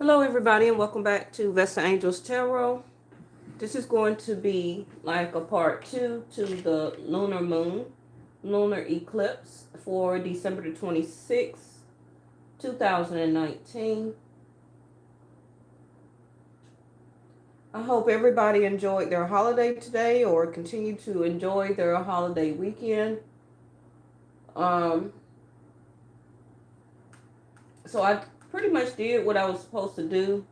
Hello everybody and welcome back to Vestaangelstarot Tarot. This is going to be like a part 2 to the Lunar Moon, lunar eclipse for December the 26th, 2019. I hope everybody enjoyed their holiday today or continue to enjoy their holiday weekend. So I pretty much did what I was supposed to do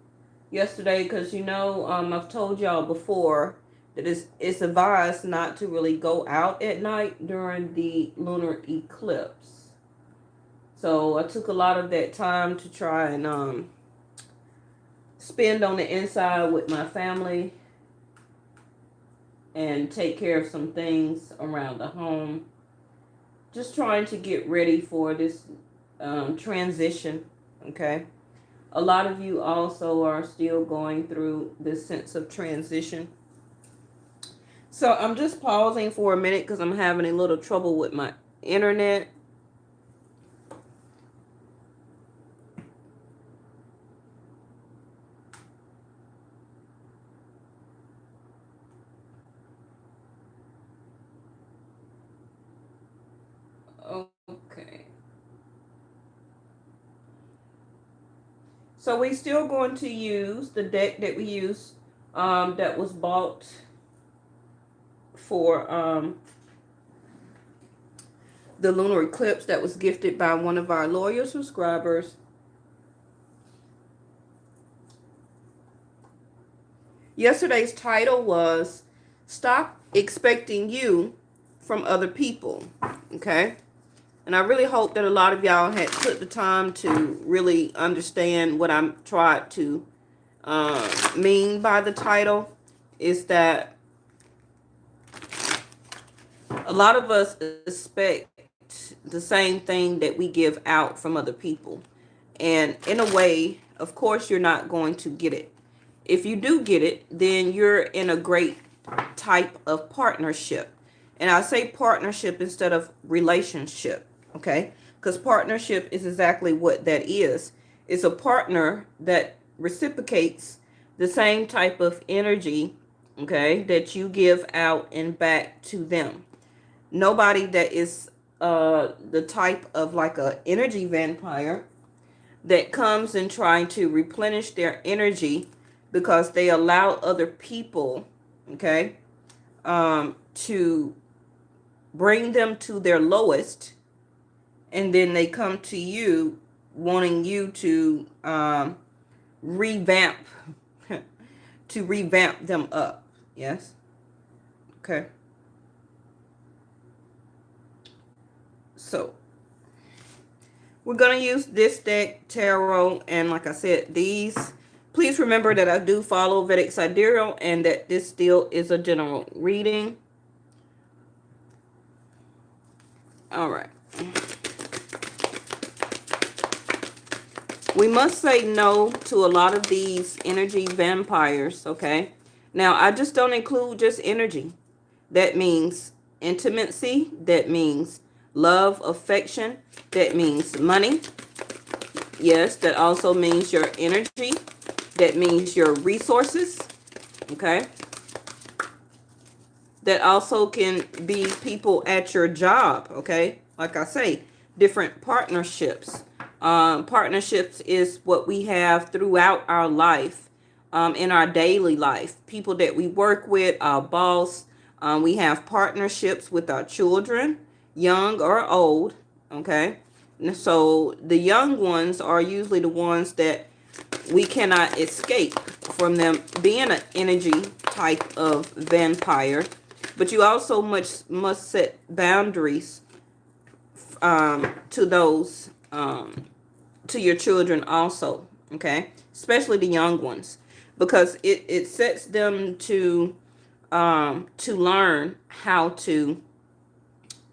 yesterday because I've told y'all before that it's advised not to really go out at night during the lunar eclipse. So I took a lot of that time to try and spend on the inside with my family and take care of some things around the home. Just trying to get ready for this transition, okay? A lot of you also are still going through this sense of transition. So I'm just pausing for a minute because I'm having a little trouble with my internet. Okay. So we're still going to use the deck that we used that was bought for the lunar eclipse, that was gifted by one of our loyal subscribers. Yesterday's title was Stop Expecting You from Other People, okay? And I really hope that a lot of y'all had took the time to really understand what I'm trying to mean by the title. Is that a lot of us expect the same thing that we give out from other people. And in a way, of course, you're not going to get it. If you do get it, then you're in a great type of partnership. And I say partnership instead of relationship, okay? Because partnership is exactly what that is. It's a partner that reciprocates the same type of energy, okay, that you give out and back to them. Nobody that is the type of like a energy vampire that comes and trying to replenish their energy because they allow other people, okay, to bring them to their lowest, and then they come to you wanting you to revamp to revamp them up. Yes. Okay. So we're going to use this deck, tarot, and like I said, these, please remember that I do follow Vedic Sidereal and that this still is a general reading. All right. We must say no to a lot of these energy vampires, okay? Now, I just don't include just energy. That means intimacy. That means love, affection. That means money. Yes, that also means your energy. That means your resources, okay? That also can be people at your job, okay? Like I say, different partnerships. Partnerships is what we have throughout our life, in our daily life. People that we work with, our boss. We have partnerships with our children, young or old, okay? So the young ones are usually the ones that we cannot escape from them being an energy type of vampire. But you also must set boundaries to those, to your children also, okay? Especially the young ones, because it sets them to learn how to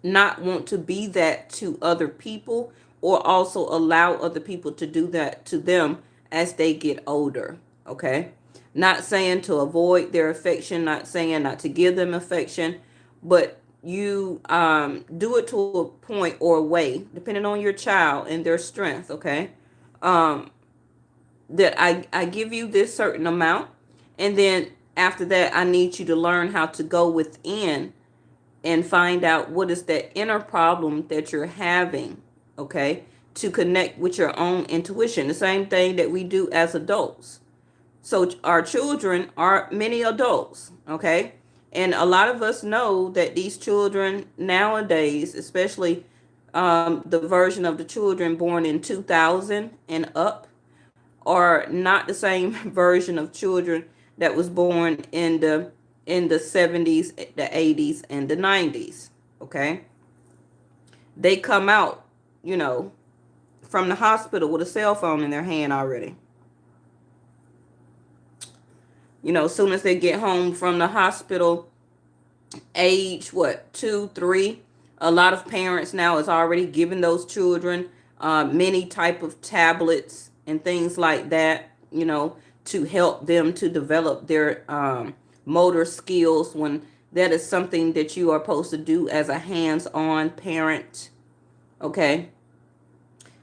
not want to be that to other people, or also allow other people to do that to them as they get older, okay? Not saying to avoid their affection, not saying not to give them affection, but you do it to a point or a way, depending on your child and their strength, okay? that I give you this certain amount, and then after that I need you to learn how to go within and find out what is that inner problem that you're having, okay? To connect with your own intuition. The same thing that we do as adults. So our children are many adults, okay? And a lot of us know that these children nowadays, especially the version of the children born in 2000 and up, are not the same version of children that was born in the 70s, the 80s, and the 90s, okay? They come out, you know, from the hospital with a cell phone in their hand already. You know, as soon as they get home from the hospital, age, what, 2, 3, a lot of parents now is already giving those children many type of tablets and things like that, you know, to help them to develop their motor skills, when that is something that you are supposed to do as a hands-on parent, okay?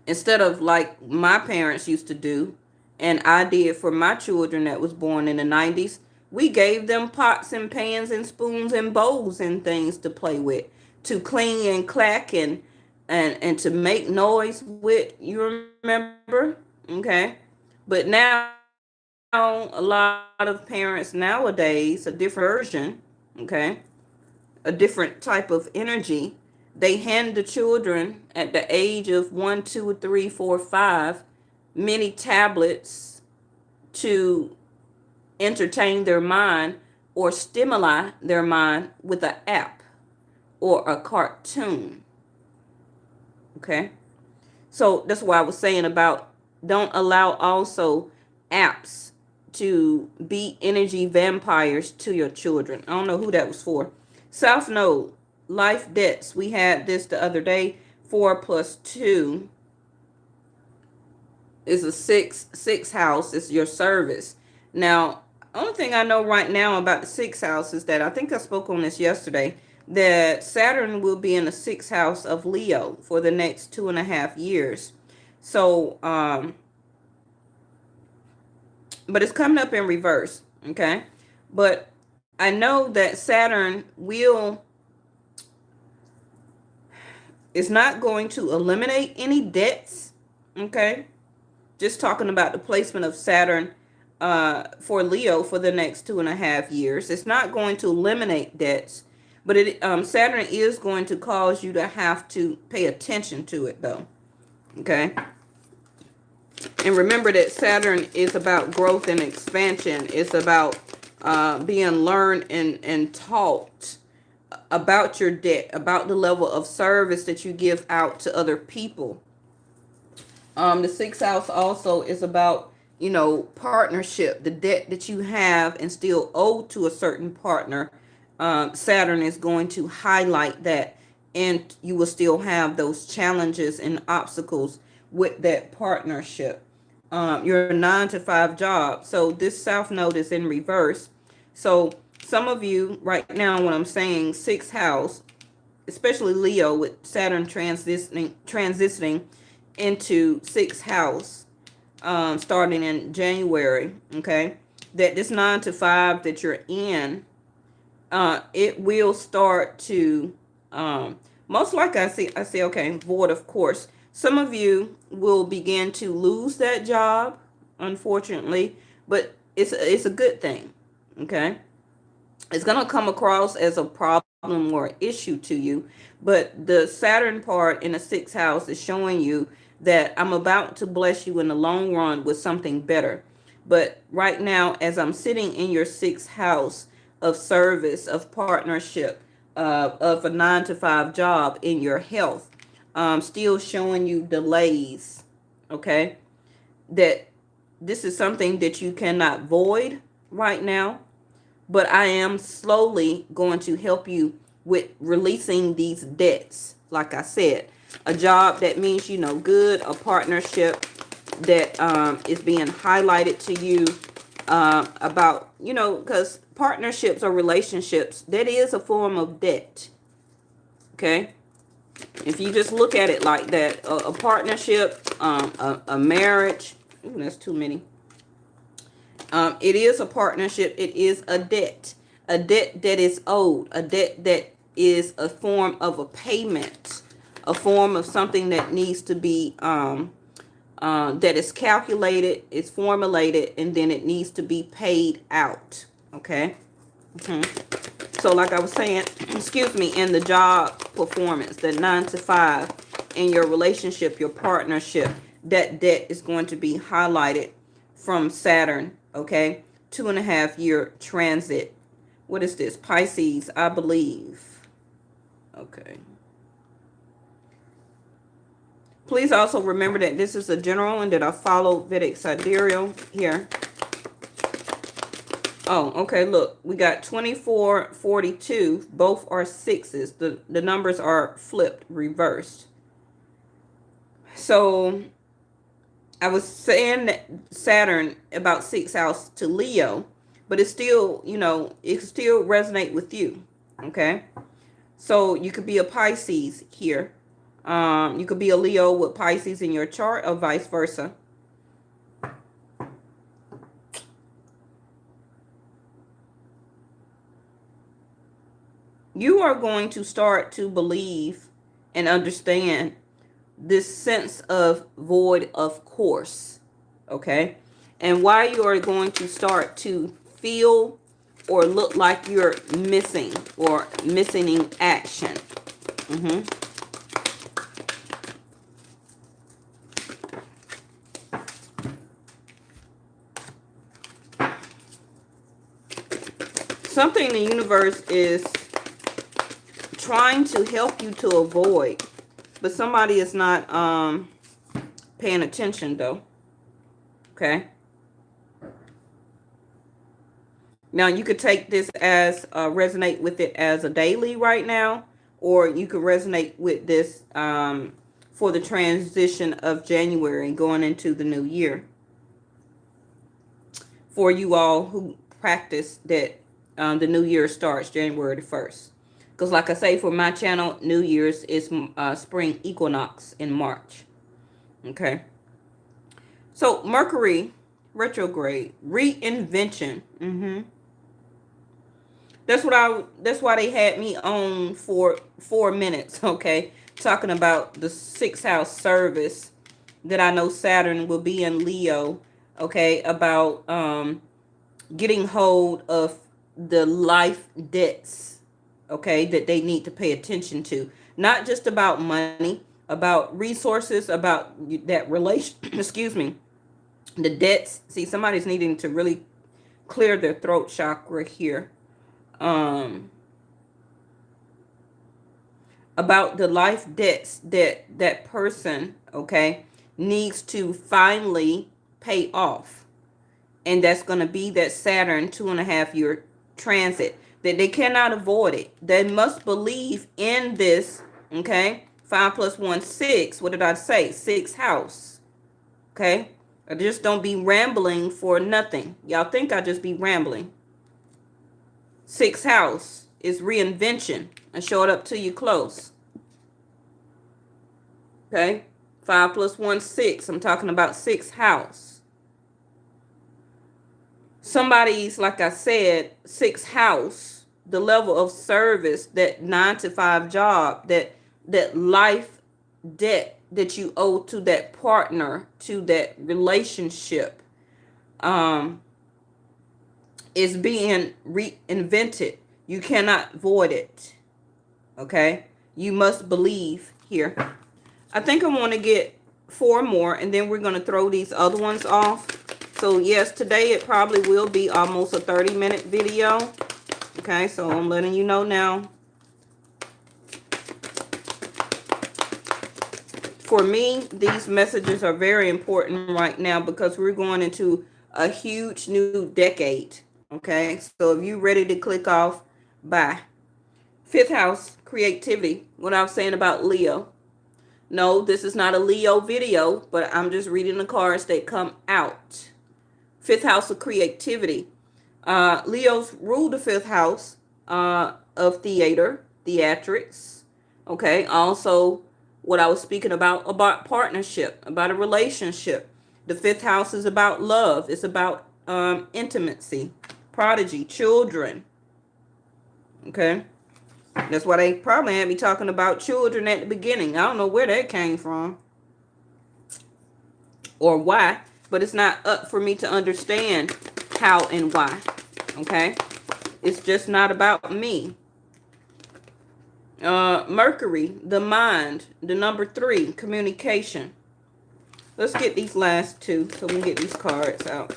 Instead of like my parents used to do, and I did for my children that was born in the 90s, we gave them pots and pans and spoons and bowls and things to play with, to clean and clack and to make noise with, you remember? Okay. But now a lot of parents nowadays, a different version, okay, a different type of energy, they hand the children at the age of 1, 2, 3, 4, 5 many tablets to entertain their mind or stimulate their mind with an app or a cartoon. Okay? So that's why I was saying about don't allow also apps to be energy vampires to your children. I don't know who that was for. South Node, life debts. We had this the other day. 4 plus 2 is a six house. It's your service. Now, only thing I know right now about the 6th house is that I think I spoke on this yesterday, that Saturn will be in the 6th house of Leo for the next 2.5 years. So, but it's coming up in reverse, okay? But I know that Saturn is not going to eliminate any debts, okay? Just talking about the placement of Saturn for Leo for the next 2.5 years. It's not going to eliminate debts, but Saturn is going to cause you to have to pay attention to it, though. Okay? And remember that Saturn is about growth and expansion. It's about being learned and taught about your debt, about the level of service that you give out to other people. The 6th house also is about, you know, partnership, the debt that you have and still owe to a certain partner. Saturn is going to highlight that, and you will still have those challenges and obstacles with that partnership. Your 9-to-5 job. So this South Node is in reverse. So some of you right now, when I'm saying 6th house, especially Leo with Saturn transitioning into 6th house, starting in January, okay, that this 9-to-5 that you're in, it will start to, most likely I say, okay, void, of course. Some of you will begin to lose that job, unfortunately, but it's a good thing, okay? It's going to come across as a problem or issue to you, but the Saturn part in the 6th house is showing you that I'm about to bless you in the long run with something better. But right now, as I'm sitting in your 6th house of service, of partnership, of a 9-to-5 job, in your health, still showing you delays, okay? That this is something that you cannot void right now, but I am slowly going to help you with releasing these debts. Like I said, a job that means, you know, good, a partnership that is being highlighted to you about, you know, because partnerships or relationships, that is a form of debt, okay? If you just look at it like that, a partnership, a marriage, ooh, that's too many. It is a partnership. It is a debt that is owed, a debt that is a form of a payment, a form of something that needs to be that is calculated, it's formulated, and then it needs to be paid out. Okay. So like I was saying, excuse me, in the job performance, the 9 to 5, in your relationship, your partnership, that debt is going to be highlighted from Saturn. Okay. 2.5-year transit. What is this? Pisces, I believe. Okay. Please also remember that this is a general and that I follow Vedic Sidereal here. Oh, okay, look. We got 24, 42. Both are 6s. The numbers are flipped, reversed. So, I was saying that Saturn about 6th house to Leo, but it's still, you know, it still resonate with you, okay? So, you could be a Pisces here. You could be a Leo with Pisces in your chart or vice versa. You are going to start to believe and understand this sense of void of course, okay? And why you are going to start to feel or look like you're missing or missing in action. Something in the universe is trying to help you to avoid, but somebody is not paying attention though. Okay. Now you could take this as resonate with it as a daily right now, or you could resonate with this for the transition of January going into the new year. For you all who practice that the new year starts January the 1st. Because like I say, for my channel, New Year's is spring equinox in March. Okay. So Mercury, retrograde, reinvention. That's why they had me on for 4 minutes, okay? Talking about the 6th house service that I know Saturn will be in Leo, okay? About getting hold of the life debts, okay, that they need to pay attention to. Not just about money, about resources, about that relation, excuse me, the debts. See, somebody's needing to really clear their throat chakra here. About the life debts that person, okay, needs to finally pay off. And that's going to be that Saturn 2.5-year transit, that they cannot avoid it. They must believe in this, okay? 5 + 1, 6. What did I say? 6th house, okay? I just don't be rambling for nothing. Y'all think I just be rambling. 6th house is reinvention. I show it up to you close. Okay? 5 + 1, 6. I'm talking about 6th house. Somebody's, like I said, 6th house, the level of service, that 9 to 5 job, that life debt that you owe to that partner, to that relationship, is being reinvented. You cannot void it. Okay? You must believe here. I think I want to get 4 more, and then we're going to throw these other ones off. So, yes, today it probably will be almost a 30-minute video. Okay, so I'm letting you know now. For me, these messages are very important right now because we're going into a huge new decade. Okay, so if you're ready to click off, bye. 5th house, creativity. What I was saying about Leo. No, this is not a Leo video, but I'm just reading the cards that come out. 5th house of creativity. Leos rule the 5th house of theater, theatrics. Okay, also what I was speaking about partnership, about a relationship. The 5th house is about love. It's about intimacy, prodigy, children. Okay. That's why they probably had me talking about children at the beginning. I don't know where that came from or why, but it's not up for me to understand how and why. Okay. It's just not about me. Mercury, the mind, the number 3, communication. Let's get these last two so we can get these cards out.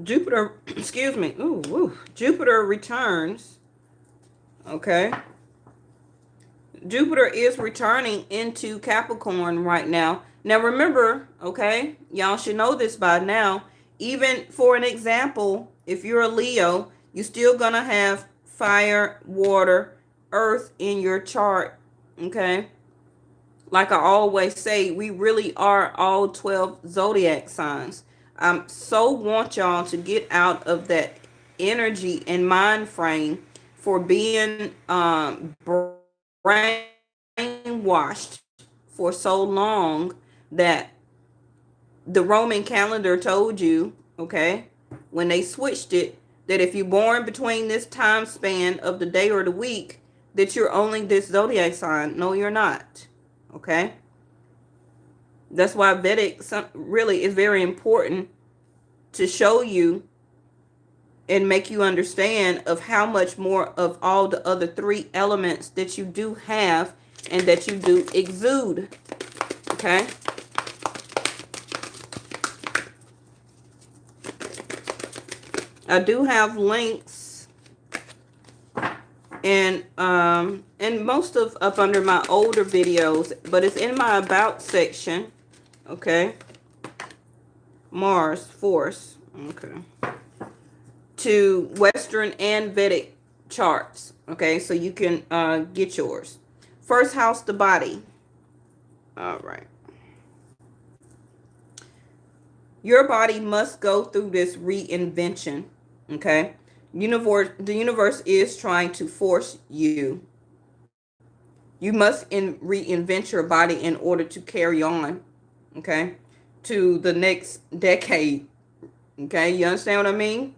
Jupiter, excuse me. Ooh. Jupiter returns. Okay. Jupiter is returning into Capricorn right now. Now remember, okay, y'all should know this by now. Even for an example, if you're a Leo, you're still going to have fire, water, earth in your chart. Okay. Like I always say, we really are all 12 zodiac signs. I so want y'all to get out of that energy and mind frame for being brainwashed for so long that the Roman calendar told you, okay, when they switched it, that if you're born between this time span of the day or the week, that you're only this zodiac sign. No, you're not. Okay. That's why Vedic really is very important to show you and make you understand of how much more of all the other 3 elements that you do have and that you do exude. Okay. I do have links and most of up under my older videos, but it's in my about section. Okay. Mars force. Okay. To Western and Vedic charts. Okay, so you can get yours. First house, the body. All right. Your body must go through this reinvention. Okay. The universe is trying to force you. You must reinvent your body in order to carry on. Okay. To the next decade. Okay. You understand what I mean?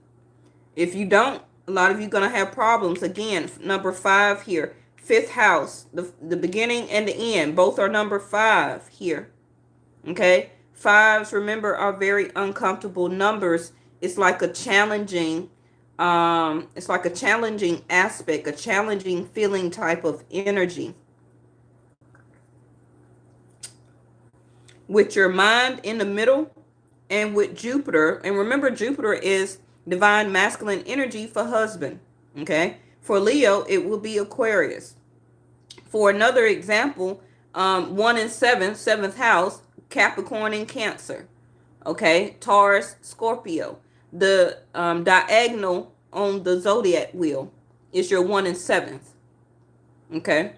If you don't, a lot of you going to have problems. Again, number 5 here. 5th house. The beginning and the end. Both are number 5 here. Okay. 5s, remember, are very uncomfortable numbers. It's like a challenging, aspect, a challenging feeling type of energy. With your mind in the middle and with Jupiter, and remember Jupiter is divine masculine energy for husband. Okay. For Leo, it will be Aquarius. For another example, 1 and 7, 7th house, Capricorn and Cancer. Okay. Taurus, Scorpio. The diagonal on the zodiac wheel is your 1 and 7th. Okay.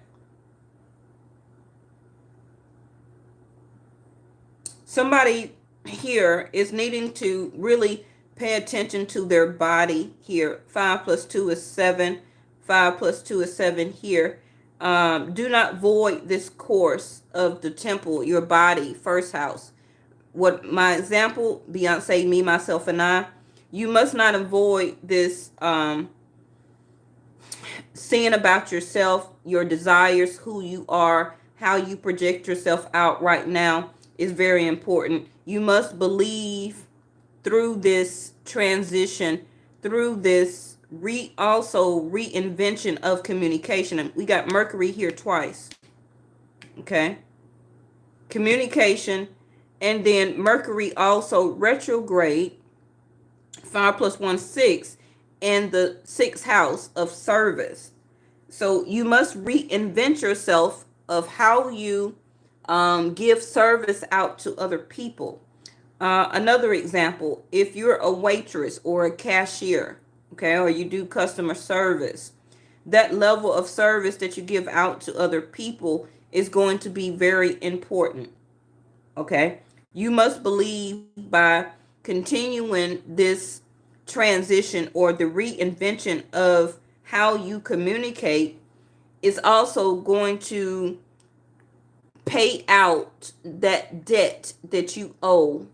Somebody here is needing to really pay attention to their body here. 5 plus 2 is 7. 5 plus 2 is 7 here. Do not void this course of the temple, your body, first house. What my example, Beyonce, me, myself, and I, you must not avoid this seeing about yourself, your desires, who you are, how you project yourself out right now is very important. You must believe through this transition, through this reinvention of communication. And we got Mercury here twice. Okay. Communication. And then Mercury also retrograde. 5 plus 1, 6. And the 6th house of service. So you must reinvent yourself of how you give service out to other people. Another example, if you're a waitress or a cashier, okay, or you do customer service, that level of service that you give out to other people is going to be very important. Okay. You must believe by continuing this transition or the reinvention of how you communicate is also going to pay out that debt that you owe.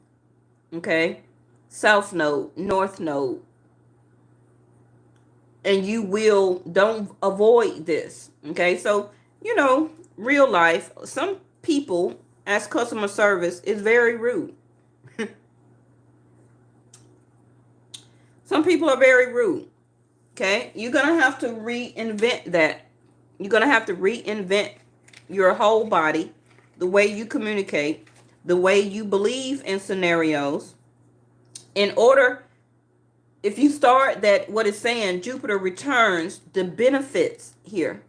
Okay, South Node, North Node, and you will, don't avoid this. Okay, so you know, real life, some people as customer service is very rude. Some people are very rude. Okay, you're gonna have to reinvent that. You're gonna have to reinvent your whole body, the way you communicate, the way you believe in scenarios, in order. If you start that, what it's saying, Jupiter returns the benefits here.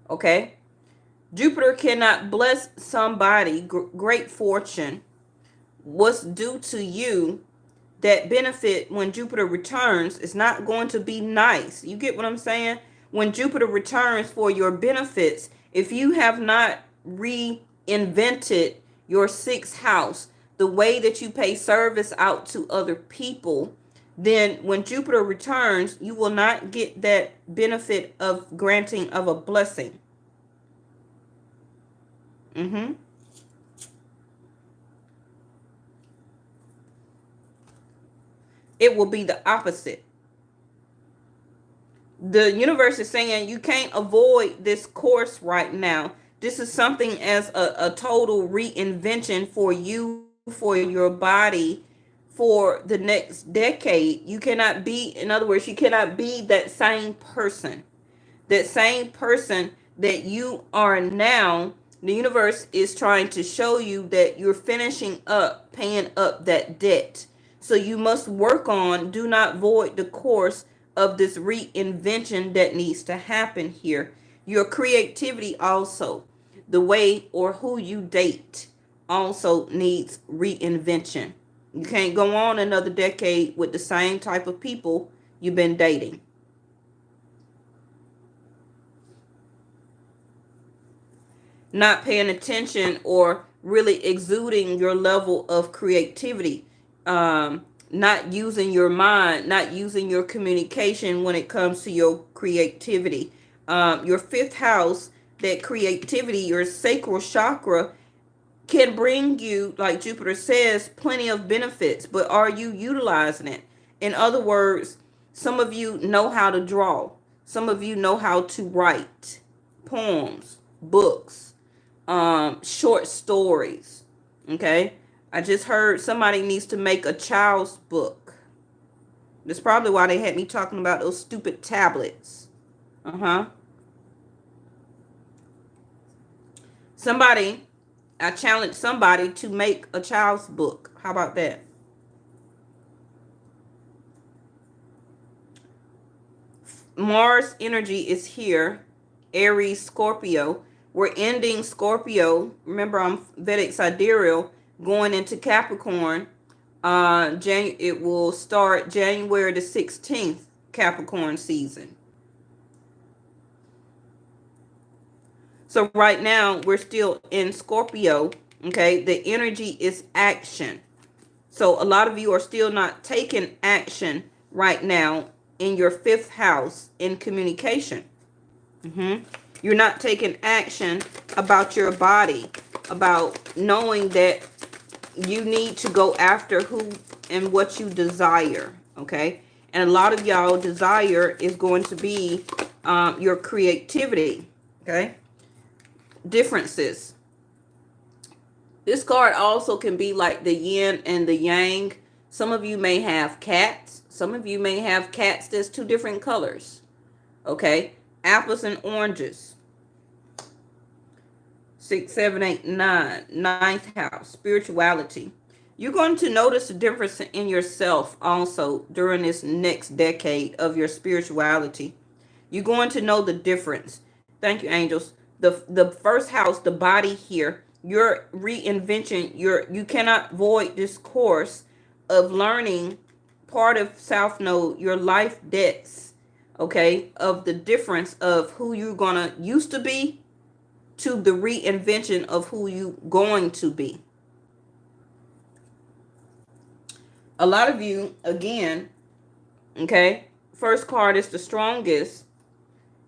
Okay, Jupiter cannot bless somebody great fortune, what's due to you. That benefit, when Jupiter returns, is not going to be nice. You get what I'm saying? When Jupiter returns for your benefits, if you have not reinvented your sixth house, the way that you pay service out to other people, then when Jupiter returns, you will not get that benefit of granting of a blessing. It will be the opposite. The universe is saying you can't avoid this course right now. This is something as a total reinvention for you, for your body, for the next decade. You cannot be, in other words, you cannot be that same person. That same person that you are now. The universe is trying to show you that you're finishing up, paying up that debt. So you must work on, do not void the course of this reinvention that needs to happen here. Your creativity also, the way or who you date, also needs reinvention. You can't go on another decade with the same type of people you've been dating. Not paying attention or really exuding your level of creativity. Not using your mind, not using your communication when it comes to your creativity. Your fifth house, that creativity, your sacral chakra, can bring you, like Jupiter says, plenty of benefits, but are you utilizing it? In other words, some of you know how to draw. Some of you know how to write poems, books, short stories. Okay, I just heard somebody needs to make a child's book. That's probably why they had me talking about those stupid tablets. Somebody, I challenge somebody to make a child's book. How about that? Mars energy is here. Aries, Scorpio. We're ending Scorpio. Remember, I'm Vedic Sidereal, going into Capricorn. It will start January the 16th, Capricorn season. So right now, we're still in Scorpio. Okay, the energy is action. So a lot of you are still not taking action right now in your fifth house in communication. You're not taking action about your body, about knowing that you need to go after who and what you desire. Okay, and a lot of y'all desire is going to be your creativity. Okay, differences. This card also can be like the yin and the yang. Some of you may have cats. Some of you may have cats that's two different colors. Okay, apples and oranges. 6, 7, 8, 9. Ninth house, spirituality. You're going to notice the difference in yourself also during this next decade of your spirituality. You're going to know the difference. Thank you, angels. The first house, the body here, your reinvention, you cannot void this course of learning part of South Node, your life debts, okay, of the difference of who you're gonna used to be to the reinvention of who you going to be. A lot of you, again, okay, first card is the strongest,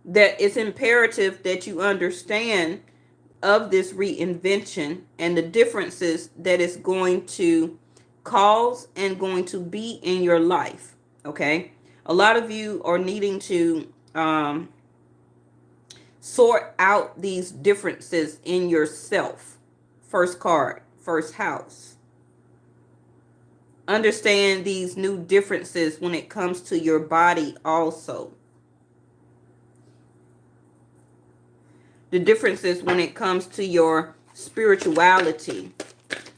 that it's imperative that you understand of this reinvention and the differences that it's going to cause and going to be in your life. Okay. A lot of you are needing to sort out these differences in yourself. First card, first house. Understand these new differences when it comes to your body also. The differences when it comes to your spirituality.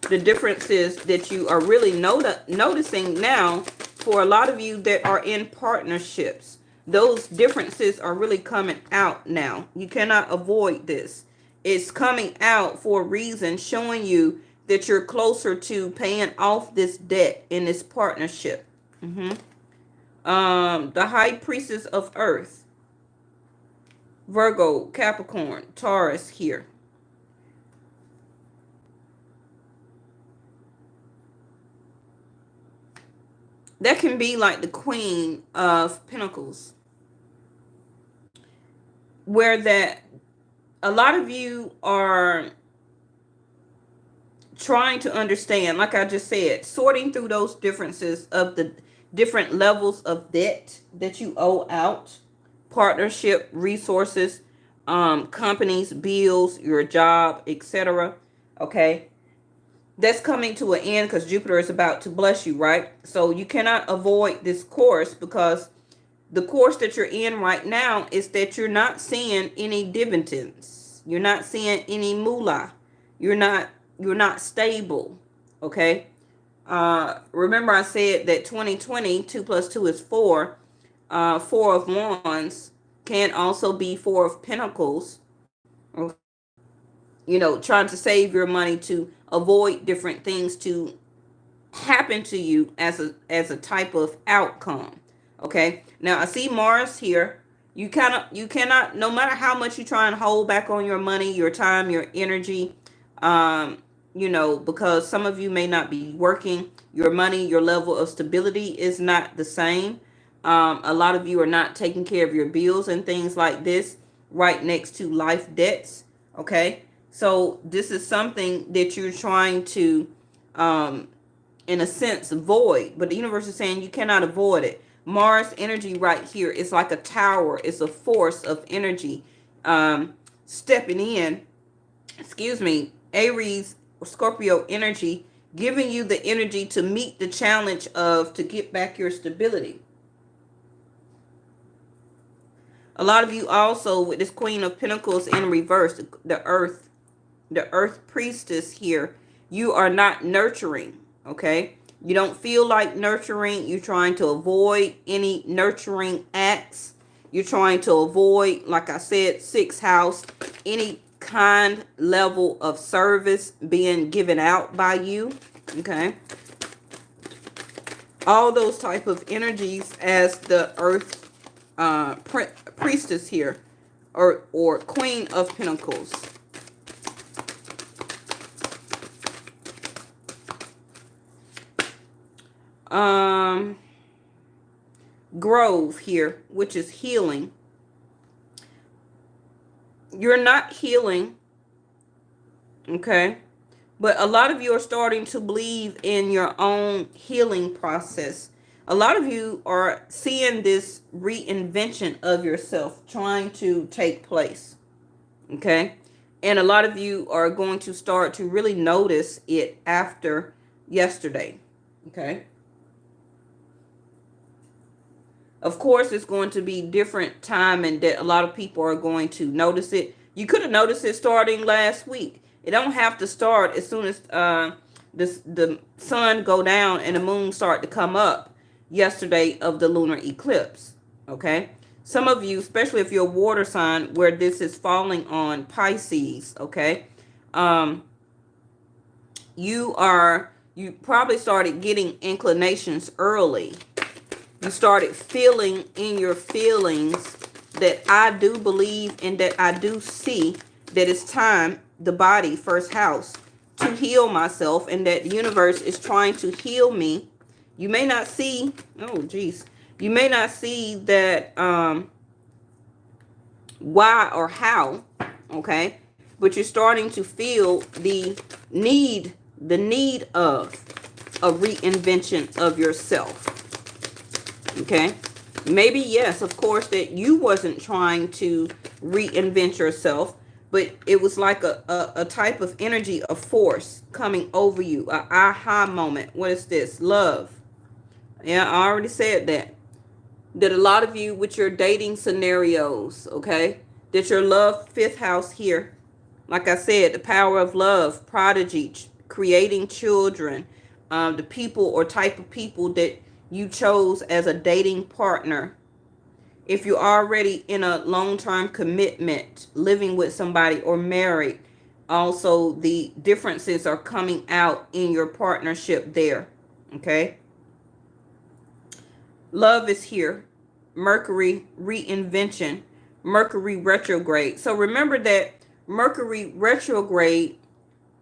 The differences that you are really noticing now for a lot of you that are in partnerships. Those differences are really coming out now. You cannot avoid this. It's coming out for a reason, showing you that you're closer to paying off this debt in this partnership. The High Priestess of Earth. Virgo, Capricorn, Taurus here. That can be like the Queen of Pentacles. Where that a lot of you are trying to understand, like I just said, sorting through those differences of the different levels of debt that you owe out, partnership, resources, companies, bills, your job, etc. Okay. That's coming to an end because Jupiter is about to bless you, right? So you cannot avoid this course, because the course that you're in right now is that you're not seeing any dividends. You're not seeing any moolah. You're not stable. Okay. Remember I said that 2020, 2 plus 2 is 4. 4 of Wands can also be 4 of Pentacles. You know, trying to save your money to avoid different things to happen to you as a type of outcome. Okay. Now I see Mars here. You cannot, no matter how much you try and hold back on your money, your time, your energy, you know, because some of you may not be working, your money, your level of stability is not the same. A lot of you are not taking care of your bills and things like this, right next to life debts. Okay. So this is something that you're trying to, in a sense, avoid. But the universe is saying you cannot avoid it. Mars energy right here is like a tower. It's a force of energy stepping in. Excuse me. Aries or Scorpio energy, giving you the energy to meet the challenge of to get back your stability. A lot of you also with this Queen of Pentacles in reverse, the Earth Priestess here, you are not nurturing, okay? You don't feel like nurturing. You're trying to avoid any nurturing acts. You're trying to avoid, like I said, 6th house, any kind level of service being given out by you, okay? All those type of energies as the Earth Priestess here, or Queen of Pentacles. Grove here, which is healing. You're not healing, okay? But a lot of you are starting to believe in your own healing process. A lot of you are seeing this reinvention of yourself trying to take place, okay? And a lot of you are going to start to really notice it after yesterday, okay? Of course, it's going to be different time and that a lot of people are going to notice it. You could have noticed it starting last week. It don't have to start as soon as the sun go down and the moon start to come up yesterday of the lunar eclipse. Okay. Some of you, especially if you're a water sign where this is falling on Pisces, okay, you probably started getting inclinations early. You started feeling in your feelings that I do believe and that I do see that it's time, the body, first house, to heal myself, and that the universe is trying to heal me. You may not see, oh geez, you may not see that why or how, okay? but you're starting to feel the need of a reinvention of yourself. Okay? Maybe, yes, of course, that you wasn't trying to reinvent yourself, but it was like a type of energy, a force coming over you, a aha moment. What is this? Love. Yeah, I already said that. That a lot of you with your dating scenarios, okay, that your love fifth house here, like I said, the power of love, prodigy, creating children, the people or type of people that you chose as a dating partner. If you're already in a long-term commitment, living with somebody or married, also the differences are coming out in your partnership there. Okay. Love is here. Mercury reinvention. Mercury retrograde. So remember that Mercury retrograde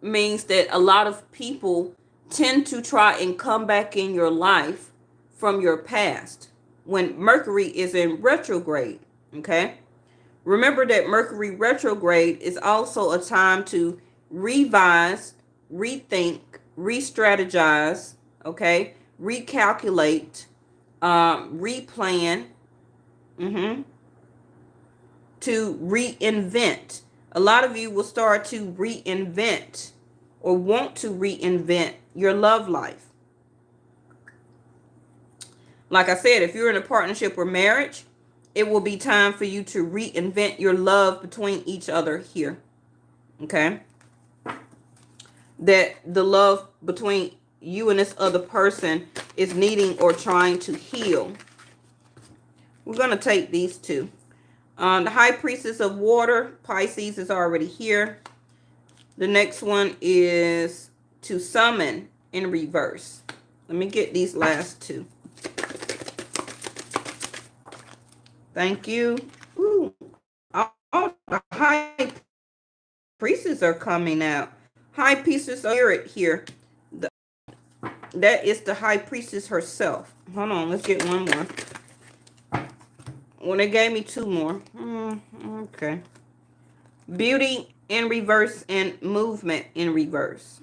means that a lot of people tend to try and come back in your life from your past when Mercury is in retrograde. Okay. Remember that Mercury retrograde is also a time to revise, rethink, re-strategize, okay, recalculate, replan, to reinvent. A lot of you will start to reinvent or want to reinvent your love life. Like I said, if you're in a partnership or marriage, it will be time for you to reinvent your love between each other here. Okay? That the love between you and this other person is needing or trying to heal. We're going to take these two. The High Priestess of Water, Pisces, is already here. The next one is to summon in reverse. Let me get these last two. Thank you. Ooh, all the High Priestess are coming out. High Priestess of Spirit here. That is the High Priestess herself. Hold on, let's get one more. Well, they gave me two more. Okay. Beauty in reverse and movement in reverse.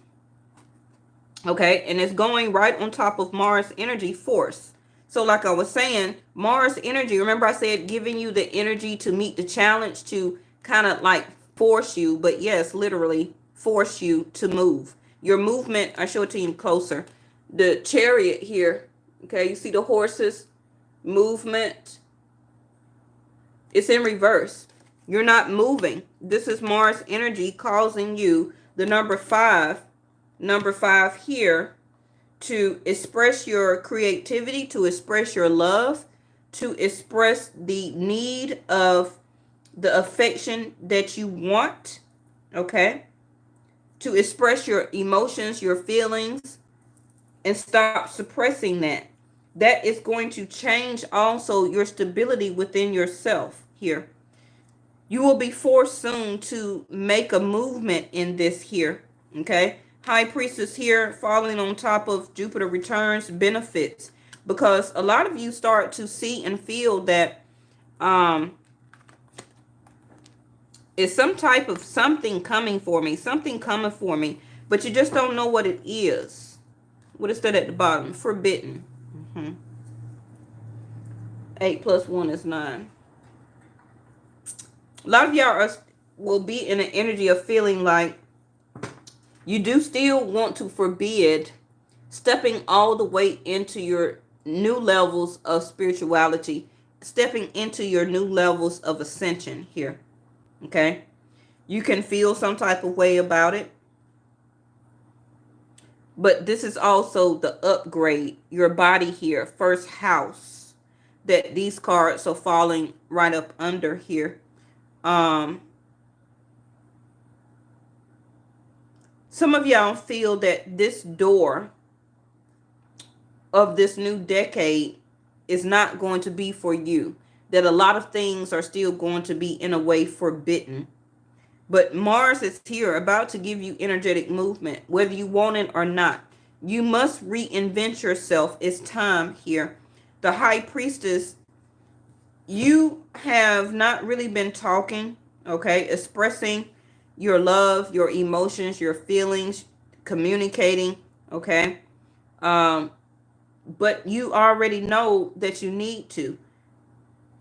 Okay, and it's going right on top of Mars energy force. So like I was saying, Mars energy, remember I said giving you the energy to meet the challenge, to kind of like force you, but yes, literally force you to move. Your movement, I show it to you closer. The Chariot here, okay, you see the horses, movement. It's in reverse. You're not moving. This is Mars energy causing you the number five here, to express your creativity, to express your love, to express the need of the affection that you want, okay? To express your emotions, your feelings, and stop suppressing that. That is going to change also your stability within yourself here. You will be forced soon to make a movement in this here, okay? High Priestess here, falling on top of Jupiter returns benefits, because a lot of you start to see and feel that it's some type of something coming for me, but you just don't know what it is. What is that at the bottom? Forbidden. 8 plus 1 is 9. A lot of y'all will be in an energy of feeling like you do still want to forbid stepping all the way into your new levels of spirituality, stepping into your new levels of ascension here. Okay? You can feel some type of way about it. But this is also the upgrade, your body here, first house, that these cards are falling right up under here. Some of y'all feel that this door of this new decade is not going to be for you. That a lot of things are still going to be in a way forbidden. But Mars is here about to give you energetic movement, whether you want it or not. You must reinvent yourself. It's time here. The High Priestess, you have not really been talking, okay, expressing your love, your emotions, your feelings, communicating, okay? But you already know that you need to.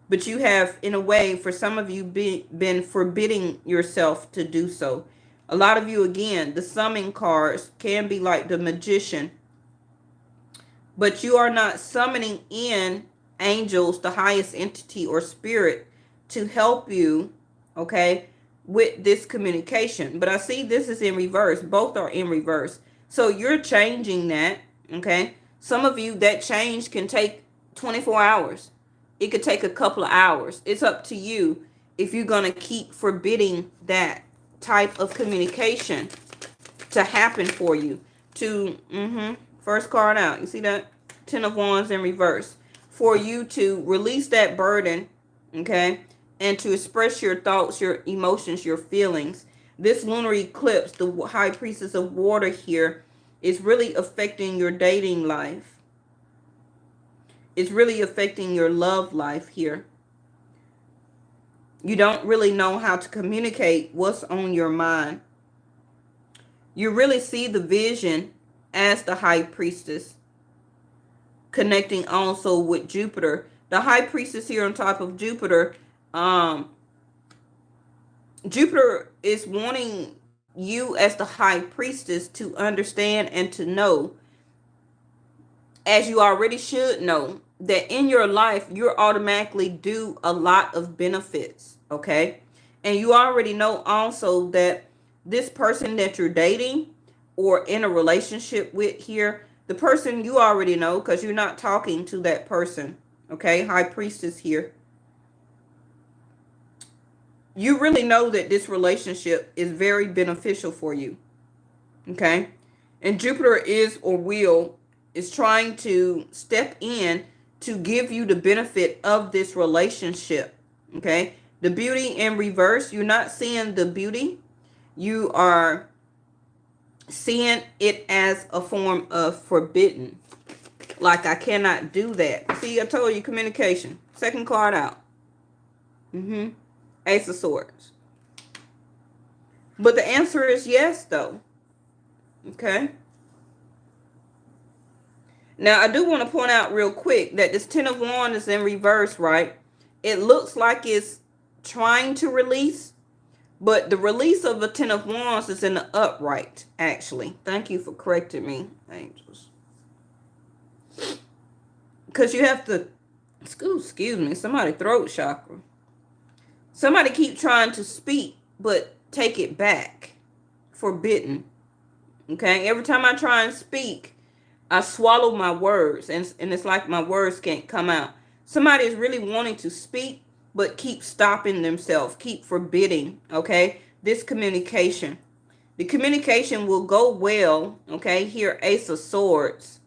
But you have, in a way, for some of you, been forbidding yourself to do so. A lot of you, again, the summon cards can be like the magician, but you are not summoning in angels, the highest entity or spirit, to help you, okay, with this communication. But I see this is in reverse. Both are in reverse. So you're changing that, okay? Some of you, that change can take 24 hours. It could take a couple of hours. It's up to you if you're going to keep forbidding that type of communication to happen for you. First card out. You see that? Ten of Wands in reverse. For you to release that burden, okay? And to express your thoughts, your emotions, your feelings. This lunar eclipse, the High Priestess of Water here, is really affecting your dating life. It's really affecting your love life here. You don't really know how to communicate what's on your mind. You really see the vision as the High Priestess, connecting also with Jupiter. The High Priestess here on top of Jupiter, Jupiter is wanting you as the High Priestess to understand and to know, as you already should know, that in your life, you're automatically due a lot of benefits, okay? And you already know also that this person that you're dating or in a relationship with here, the person you already know because you're not talking to that person, okay? High Priestess here. You really know that this relationship is very beneficial for you, okay? And Jupiter is trying to step in to give you the benefit of this relationship, okay? The beauty in reverse, you're not seeing the beauty. You are seeing it as a form of forbidden. Like, I cannot do that. See, I told you, communication. Second card out. Ace of Swords. But the answer is yes, though. Okay? Now, I do want to point out real quick that this Ten of Wands is in reverse, right? It looks like it's trying to release, but the release of the Ten of Wands is in the upright, actually. Thank you for correcting me, angels. Because you have to, excuse me, somebody throat chakra. Somebody keep trying to speak, but take it back. Forbidden. Okay? Every time I try and speak, I swallow my words, and it's like my words can't come out. Somebody is really wanting to speak, but keep stopping themselves, keep forbidding, okay, this communication. The communication will go well, okay? Here, Ace of Swords.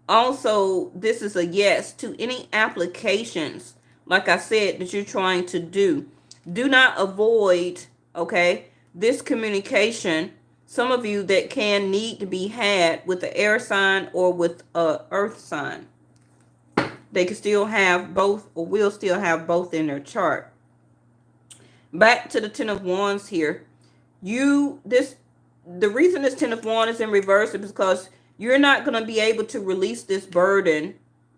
Also, this is a yes to any applications, like I said, that you're trying to do. Do not avoid, okay, this communication. Some of you that can need to be had with the air sign or with a earth sign. They can still have both, or will still have both in their chart. Back to the Ten of Wands here. The reason this Ten of Wands is in reverse is because you're not going to be able to release this burden,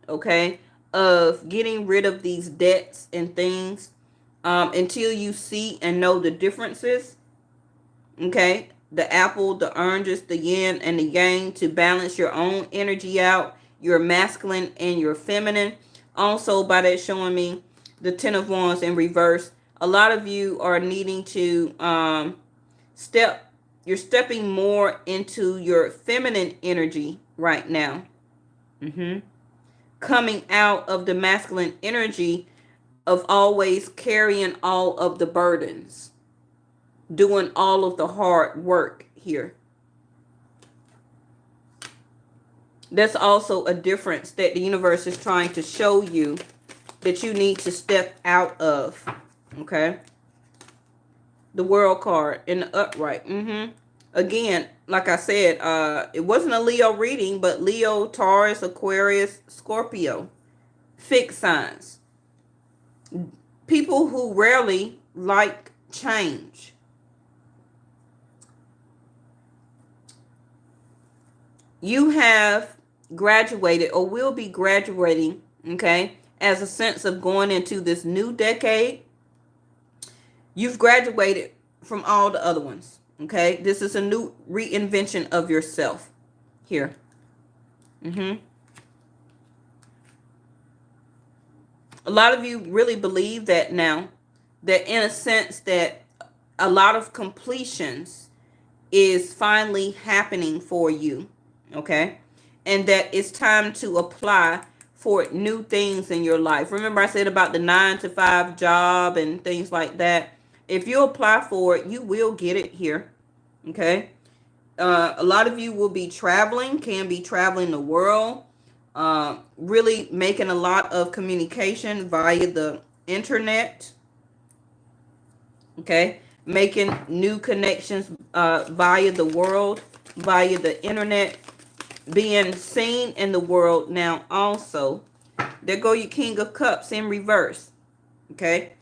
okay, of getting rid of these debts and things until you see and know the differences, okay? The apple, the oranges, the yin, and the yang, to balance your own energy out, your masculine and your feminine. Also, by that showing me the Ten of Wands in reverse. A lot of you are needing to you're stepping more into your feminine energy right now. Coming out of the masculine energy of always carrying all of the burdens, doing all of the hard work here. That's also a difference that the universe is trying to show you that you need to step out of. Okay? The World card in the upright. Again, like I said, it wasn't a Leo reading, but Leo, Taurus, Aquarius, Scorpio. Fixed signs. People who rarely like change. you have graduated or will be graduating, okay, as a sense of going into this new decade. You've graduated from all the other ones, okay? This is a new reinvention of yourself here. A lot of you really believe that now, that in a sense that a lot of completions is finally happening for you, okay? And that it's time to apply for new things in your life. Remember I said about the 9-to-5 job and things like that. If you apply for it, you will get it here, okay? A lot of you will be traveling, can be traveling the world, really making a lot of communication via the internet, okay? Making new connections via the world, via the internet, being seen in the world now also. There go your King of Cups in reverse, okay?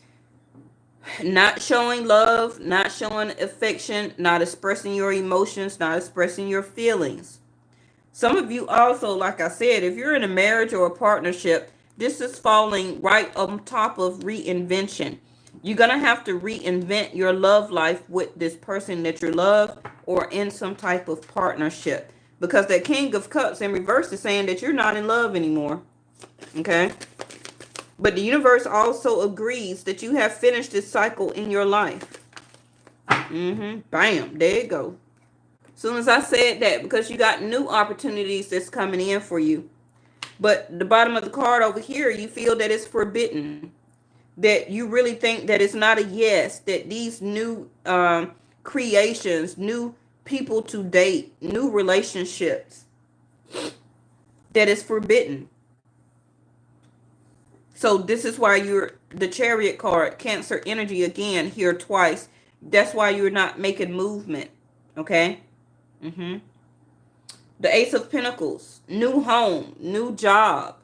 Not showing love, not showing affection, not expressing your emotions, not expressing your feelings. Some of you also, like I said, if you're in a marriage or a partnership, this is falling right on top of reinvention. You're going to have to reinvent your love life with this person that you love or in some type of partnership. Because that King of Cups in reverse is saying that you're not in love anymore. Okay? But the universe also agrees that you have finished this cycle in your life. Bam. There you go. Soon as I said that, because you got new opportunities that's coming in for you. But the bottom of the card over here, you feel that it's forbidden. That you really think that it's not a yes. That these new creations, new people to date, new relationships, that is forbidden. So this is why you're the Chariot card, Cancer energy again here twice. That's why you're not making movement. Okay? The Ace of Pentacles, new home, new job,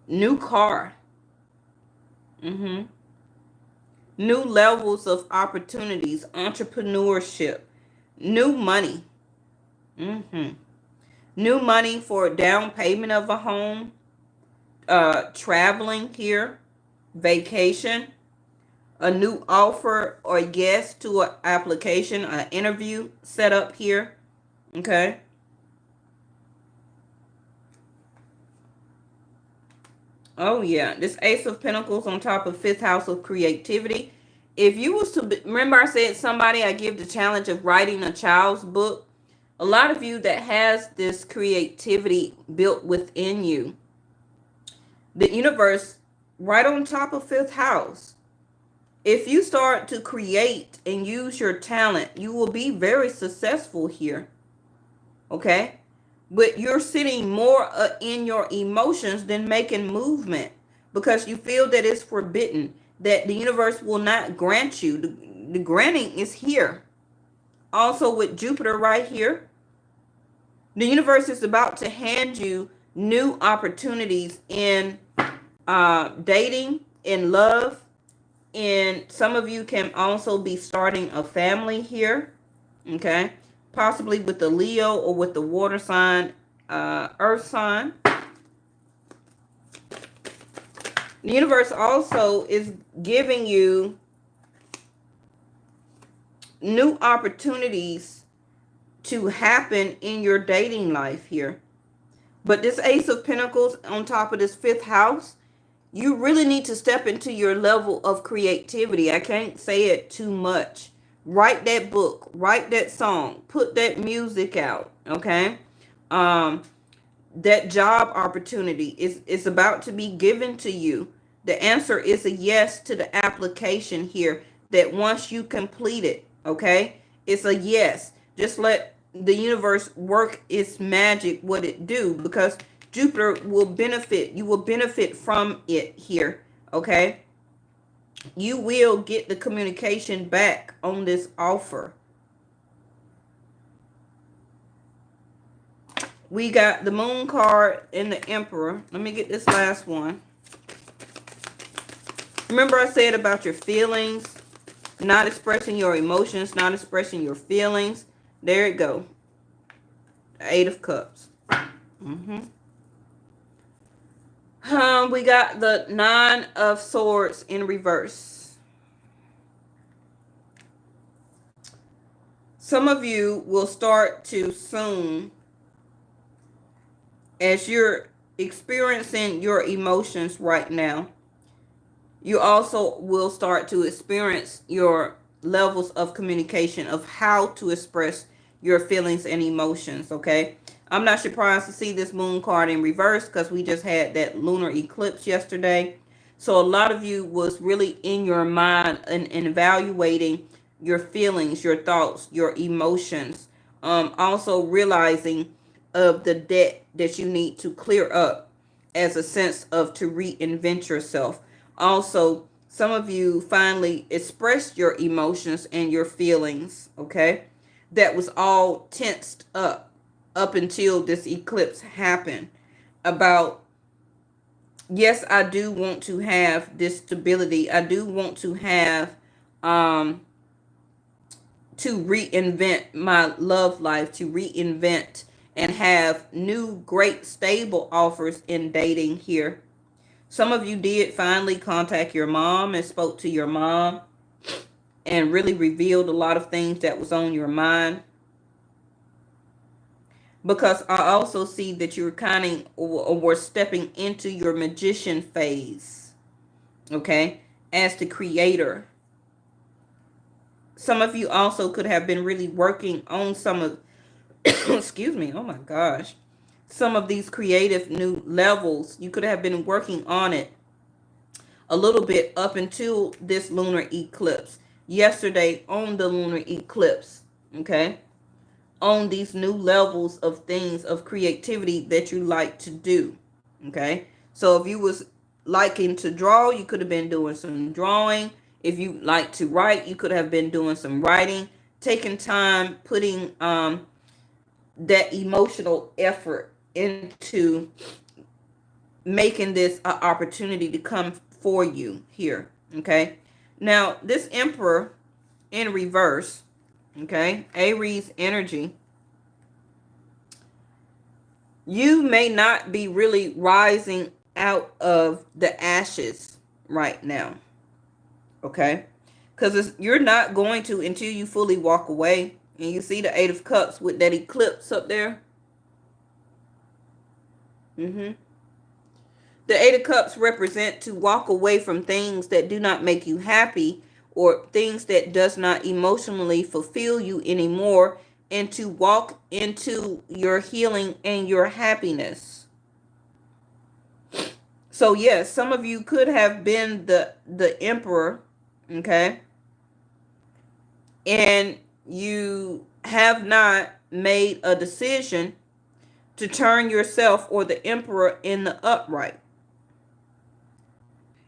new car. New levels of opportunities, entrepreneurship, new money. New money for down payment of a home, traveling here, vacation, a new offer or yes to an application, an interview set up here. Okay. Oh yeah, this Ace of Pentacles on top of 5th house of creativity. If you was to remember, I said somebody, I give the challenge of writing a child's book. A lot of you that has this creativity built within you, the universe right on top of 5th house. If you start to create and use your talent, you will be very successful here. Okay? But you're sitting more in your emotions than making movement because you feel that it's forbidden, that the universe will not grant you. The granting is here. Also with Jupiter right here, the universe is about to hand you new opportunities in dating, in love, and some of you can also be starting a family here. Okay? Possibly with the Leo or with the water sign, earth sign. The universe also is giving you new opportunities to happen in your dating life here. But this Ace of Pentacles on top of this 5th house, you really need to step into your level of creativity. I can't say it too much. Write that book, write that song, put that music out, okay? That job opportunity is about to be given to you. The answer is a yes to the application here, that once you complete it, okay? It's a yes. Just let the universe work its magic, what it do, because Jupiter will benefit. You will benefit from it here, okay? You will get the communication back on this offer. We got the Moon card and the Emperor. Let me get this last one. Remember I said about your feelings, not expressing your emotions, not expressing your feelings. There it go. Eight of Cups. We got the Nine of Swords in reverse. Some of you will start to soon, as you're experiencing your emotions right now, you also will start to experience your levels of communication of how to express your feelings and emotions, okay? I'm not surprised to see this moon card in reverse because we just had that lunar eclipse yesterday. So a lot of you was really in your mind and evaluating your feelings, your thoughts, your emotions. Also realizing of the debt that you need to clear up as a sense of to reinvent yourself. Also, some of you finally expressed your emotions and your feelings, okay? That was all tensed up until this eclipse happened about, yes, I do want to have this stability. I do want to have to reinvent my love life, to reinvent and have new great stable offers in dating here. Some of you did finally contact your mom and spoke to your mom and really revealed a lot of things that was on your mind. Because I also see that you're kind of or were stepping into your magician phase, okay, as the creator. Some of you also could have been really working on some of, excuse me, oh my gosh, some of these creative new levels. You could have been working on it a little bit up until this lunar eclipse. Yesterday on the lunar eclipse, okay, on these new levels of things of creativity that you like to do, okay? So if you was liking to draw, you could have been doing some drawing. If you like to write, you could have been doing some writing, taking time, putting that emotional effort into making this an opportunity to come for you here, okay? Now, this Emperor in reverse, okay, Aries energy, you may not be really rising out of the ashes right now, okay? Because you're not going to until you fully walk away. And you see the Eight of Cups with that eclipse up there? The Eight of Cups represent to walk away from things that do not make you happy or things that does not emotionally fulfill you anymore, and to walk into your healing and your happiness. So yes, some of you could have been the Emperor, okay? And you have not made a decision to turn yourself or the Emperor in the upright.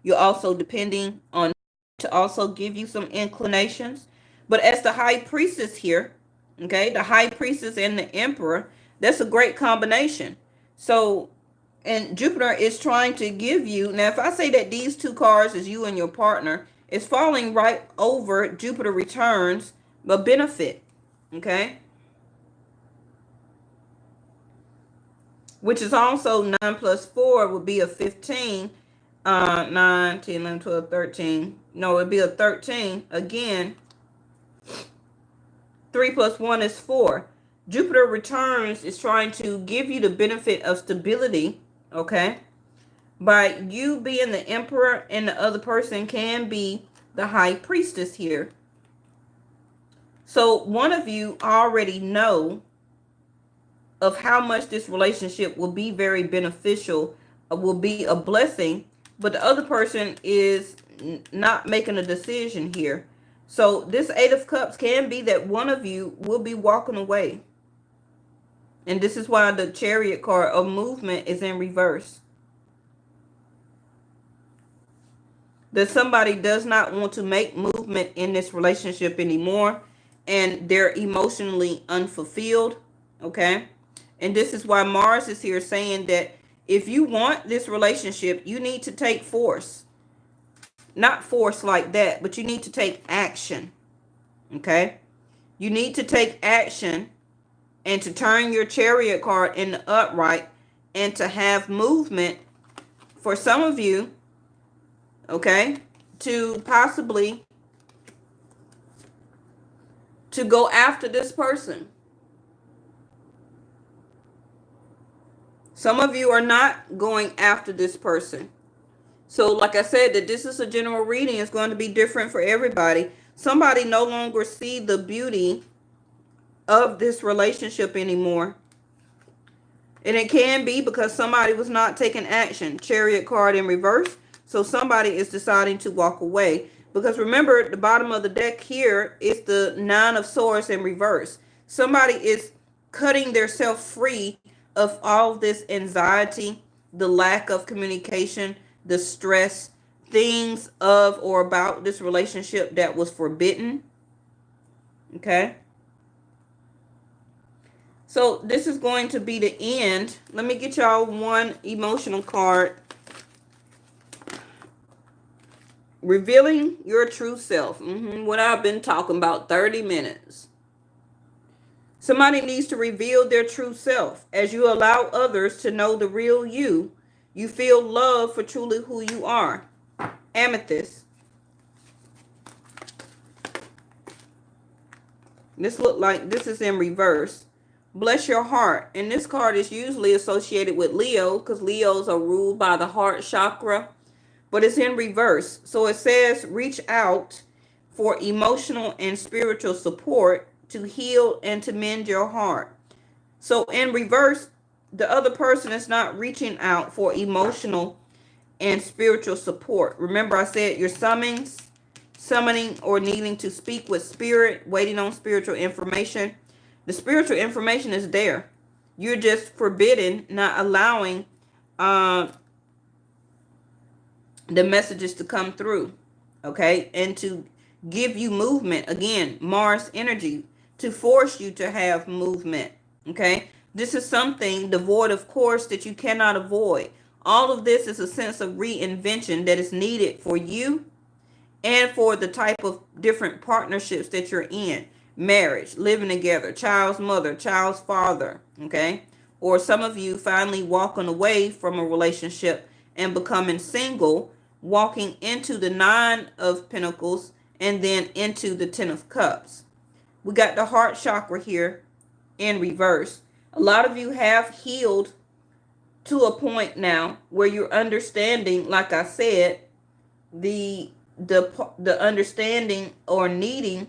You're also depending on to also give you some inclinations. But as the High Priestess here, okay, the High Priestess and the Emperor, that's a great combination. So, and Jupiter is trying to give you, now if I say that these two cards is you and your partner, it's falling right over Jupiter returns, a benefit, okay? Which is also 9 plus 4 would be a 15. 9, 10, 11, 12, 13. No, it'd be a 13. Again, 3 plus 1 is 4. Jupiter returns is trying to give you the benefit of stability, okay? By you being the Emperor and the other person can be the High Priestess here. So one of you already know of how much this relationship will be very beneficial, will be a blessing, but the other person is not making a decision here. So this Eight of Cups can be that one of you will be walking away. And this is why the Chariot card of movement is in reverse. That somebody does not want to make movement in this relationship anymore, and they're emotionally unfulfilled, okay? And this is why Mars is here saying that if you want this relationship, you need to take force. Not force like that, but you need to take action, okay? You need to take action and to turn your Chariot card in the upright and to have movement for some of you, okay, to possibly to go after this person. Some of you are not going after this person. So like I said, that this is a general reading. It's going to be different for everybody. Somebody no longer see the beauty of this relationship anymore. And it can be because somebody was not taking action. Chariot card in reverse. So somebody is deciding to walk away. Because remember, the bottom of the deck here is the Nine of Swords in reverse. Somebody is cutting themselves free of all this anxiety, the lack of communication, the stress, things of or about this relationship that was forbidden. Okay. So this is going to be the end. Let me get y'all one emotional card. Revealing your true self. What I've been talking about 30 minutes. Somebody needs to reveal their true self. As you allow others to know the real you, you feel love for truly who you are. Amethyst. This look like this is in reverse. Bless your heart. And this card is usually associated with Leo because Leos are ruled by the heart chakra. But it's in reverse. So it says reach out for emotional and spiritual support to heal and to mend your heart. So in reverse, the other person is not reaching out for emotional and spiritual support. Remember I said you're summoning or needing to speak with spirit, waiting on spiritual information. The spiritual information is there. You're just forbidden, not allowing the messages to come through. Okay. And to give you movement. Again, Mars energy to force you to have movement. Okay. This is something devoid of course that you cannot avoid. All of this is a sense of reinvention that is needed for you and for the type of different partnerships that you're in. Marriage, living together, child's mother, child's father, okay? Or some of you finally walking away from a relationship and becoming single, walking into the Nine of Pentacles and then into the Ten of Cups. We got the heart chakra here in reverse. A lot of you have healed to a point now where you're understanding, like I said, the understanding or needing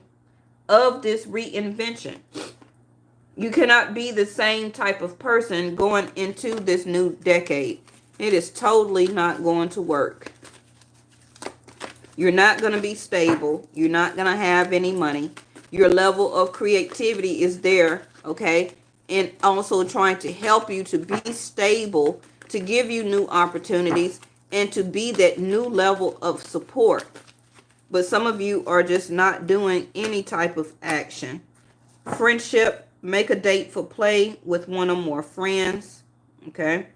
of this reinvention. You cannot be the same type of person going into this new decade. It is totally not going to work. You're not going to be stable. You're not going to have any money. Your level of creativity is there, okay? And also trying to help you to be stable, to give you new opportunities, and to be that new level of support. But some of you are just not doing any type of action. Friendship, make a date for play with one or more friends. Okay.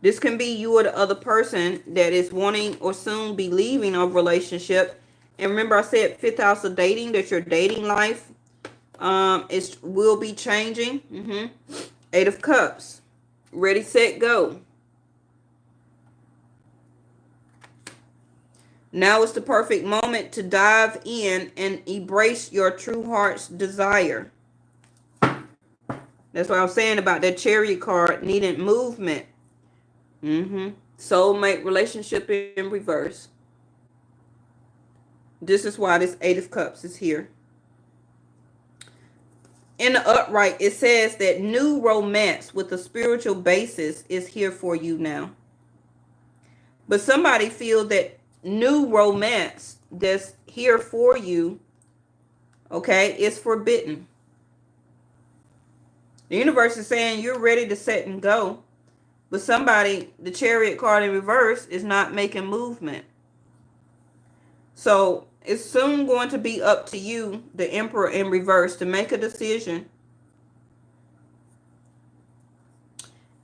This can be you or the other person that is wanting or soon be leaving a relationship. And remember I said 5th house of dating, that your dating life will be changing. 8 of Cups. Ready, set, go. Now is the perfect moment to dive in and embrace your true heart's desire. That's what I'm saying about that Chariot card needing movement. Soulmate relationship in reverse. This is why this 8 of Cups is here. In the upright, it says that new romance with a spiritual basis is here for you now. But somebody feel that new romance that's here for you, okay, is forbidden. The universe is saying you're ready to set and go. But somebody, the Chariot card in reverse, is not making movement. So it's soon going to be up to you, the Emperor in reverse, to make a decision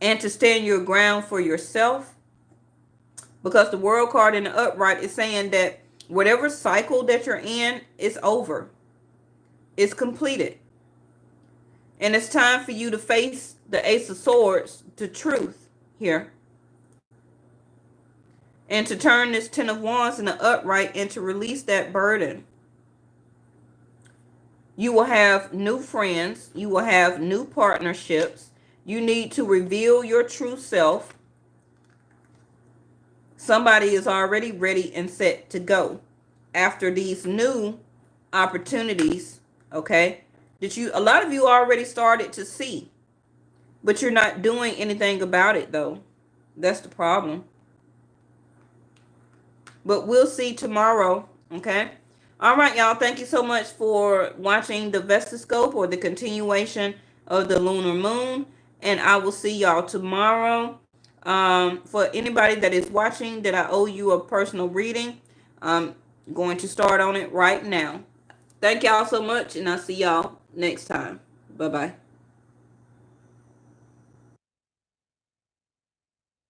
and to stand your ground for yourself. Because the World card in the upright is saying that whatever cycle that you're in is over. It's completed. And it's time for you to face the Ace of Swords to truth here. And to turn this Ten of Wands in the upright and to release that burden. You will have new friends. You will have new partnerships. You need to reveal your true self. Somebody is already ready and set to go after these new opportunities, okay, that a lot of you already started to see, but you're not doing anything about it though. That's the problem. But we'll see tomorrow, okay? All right, y'all. Thank you so much for watching the Vestascope, or the continuation of the Lunar Moon. And I will see y'all tomorrow. For anybody that is watching that I owe you a personal reading, I'm going to start on it right now. Thank y'all so much, and I'll see y'all next time. Bye-bye.